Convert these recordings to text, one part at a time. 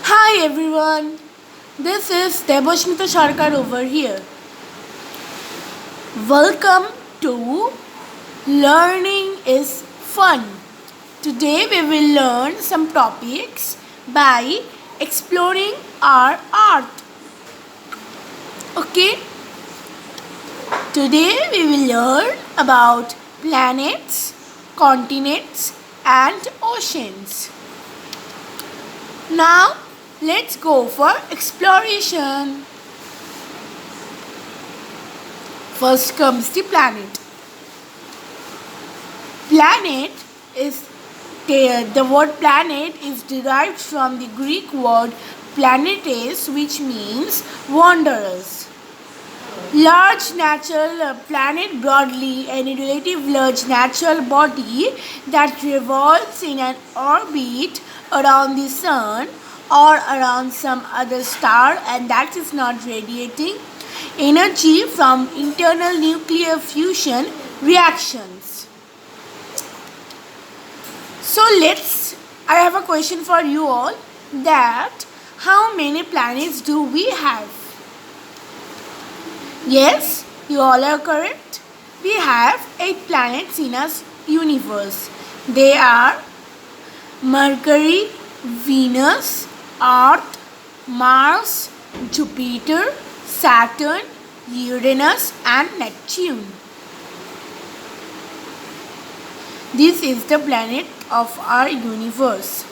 Hi everyone, this is Debosmita Sharkar over here. Welcome to Learning is Fun. Today we will learn some topics by exploring our earth. Okay, today we will learn about planets, continents, and oceans. Now let's go for exploration. First comes the planet. Planet is the word planet is derived from the Greek word planetes, which means wanderers. Large natural planet broadly any relative large natural body that revolves in an orbit around the sun or around some other star and that is not radiating energy from internal nuclear fusion reactions. So I have a question for you all, that how many planets do we have? Yes, you all are correct. We have 8 planets in our universe. They are Mercury, Venus, Earth, Mars, Jupiter, Saturn, Uranus and Neptune. This is the planet of our universe.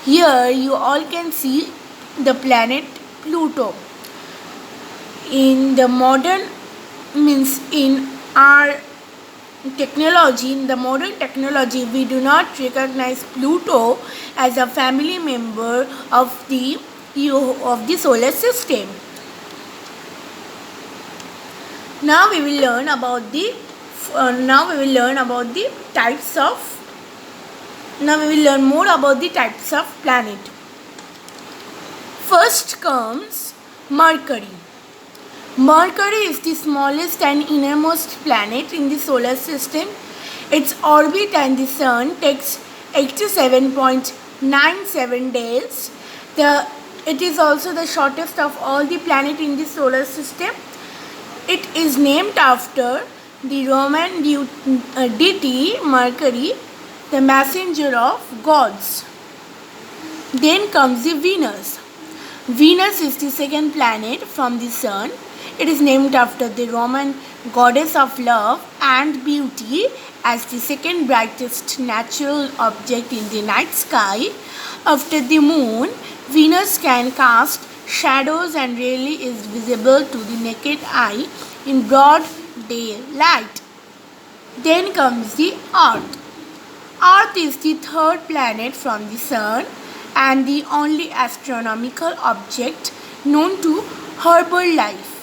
Here you all can see the planet Pluto. In the modern technology, we do not recognize Pluto as a family member of the solar system. Now we will learn about the more about the types of planet. First comes Mercury. Mercury is the smallest and innermost planet in the solar system. Its orbit and the sun takes 87.97 days. It is also the shortest of all the planets in the solar system. It is named after the Roman deity Mercury, the messenger of gods. Then comes the Venus. Venus is the second planet from the sun. It is named after the Roman goddess of love and beauty as the second brightest natural object in the night sky. After the moon, Venus can cast shadows and rarely is visible to the naked eye in broad daylight. Then comes the Earth. Earth is the third planet from the sun and the only astronomical object known to harbor life.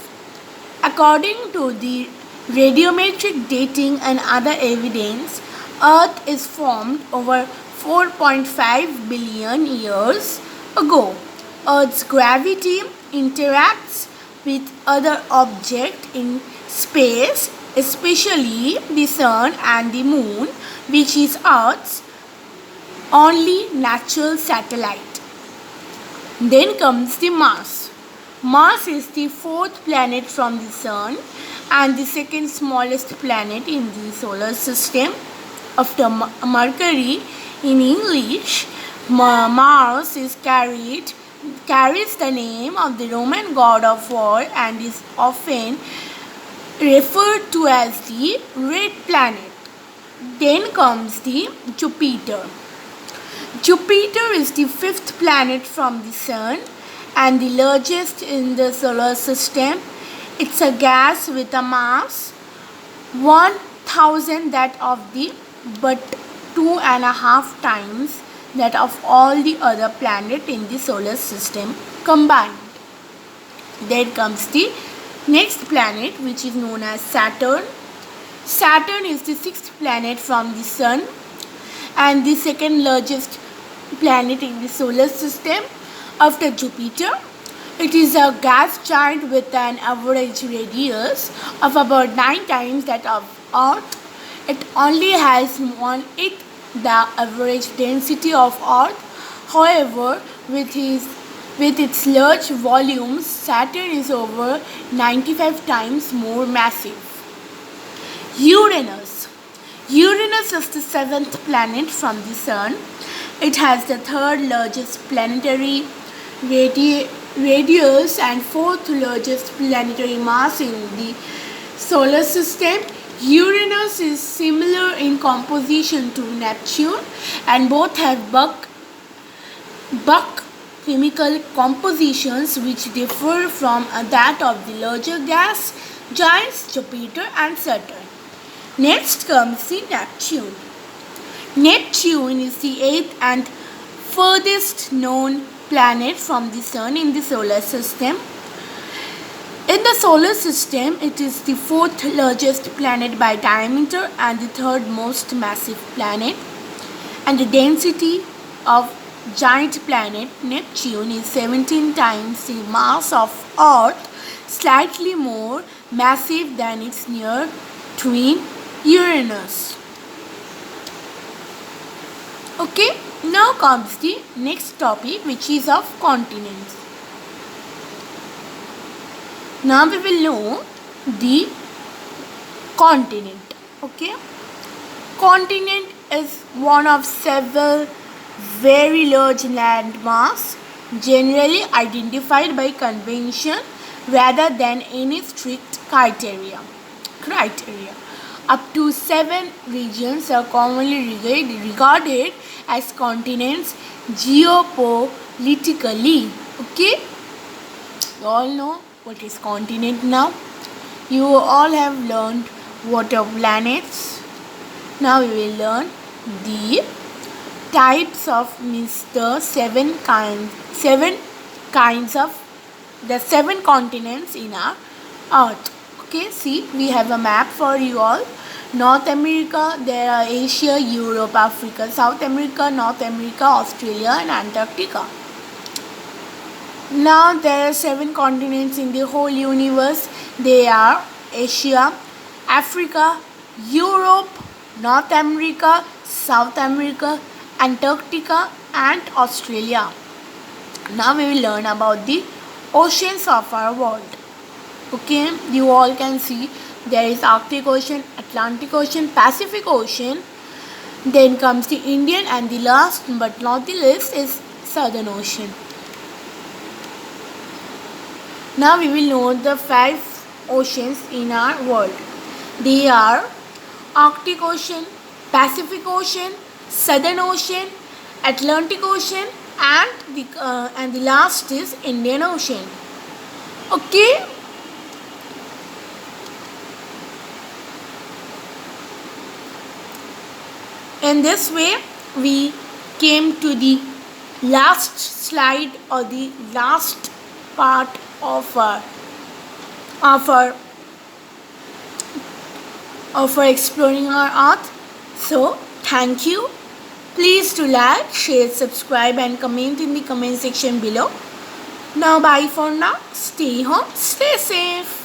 According to the radiometric dating and other evidence, Earth is formed over 4.5 billion years ago. Earth's gravity interacts with other objects in space, especially the sun and the moon, which is Earth's only natural satellite. Then comes the Mars. Mars is the fourth planet from the sun and the second smallest planet in the solar system. After Mercury, in English, Mars carries the name of the Roman god of war and is often referred to as the red planet. Then comes the Jupiter. Jupiter is the fifth planet from the sun and the largest in the solar system. It's a gas with a mass 1000 that of the but 2.5 times that of all the other planets in the solar system combined. Then comes the next planet, which is known as Saturn. Saturn is the sixth planet from the sun and the second largest planet in the solar system after Jupiter. It is a gas giant with an average radius of about 9 times that of Earth. It only has 1/8 the average density of Earth. However, With its large volumes, Saturn is over 95 times more massive. Uranus. Uranus is the seventh planet from the Sun. It has the third largest planetary radius and fourth largest planetary mass in the solar system. Uranus is similar in composition to Neptune, and both have Buck chemical compositions which differ from that of the larger gas giants Jupiter and Saturn. Next comes the Neptune. Neptune is the eighth and furthest known planet from the Sun in the solar system. In the solar system, it is the fourth largest planet by diameter and the third most massive planet. And the density of giant planet Neptune is 17 times the mass of Earth, slightly more massive than its near twin Uranus. Okay, now comes the next topic, which is of continents. Now we will know the continent. Okay, continent is one of several very large landmass generally identified by convention rather than any strict criteria. Up to 7 regions are commonly regarded as continents geopolitically. Okay, you all know what is continent now. You all have learned what are planets. Now we will learn the types of the seven kinds of the 7 continents in our Earth. Okay, see, we have a map for you all. North America, there are Asia, Europe, Africa, South America, North America, Australia and Antarctica. Now there are 7 continents in the whole universe. They are Asia, Africa, Europe, North America, South America, Antarctica and Australia. Now we will learn about the oceans of our world. Okay, you all can see there is Arctic Ocean, Atlantic Ocean, Pacific Ocean. Then comes the Indian, and the last but not the least is Southern Ocean. Now we will know the 5 oceans in our world. They are Arctic Ocean, Pacific Ocean, Southern Ocean, Atlantic Ocean and the last is Indian Ocean. Okay. In this way, we came to the last slide or the last part of our exploring our Earth. So, thank you. Please do like, share, subscribe and comment in the comment section below. Now, bye for now. Stay home, stay safe.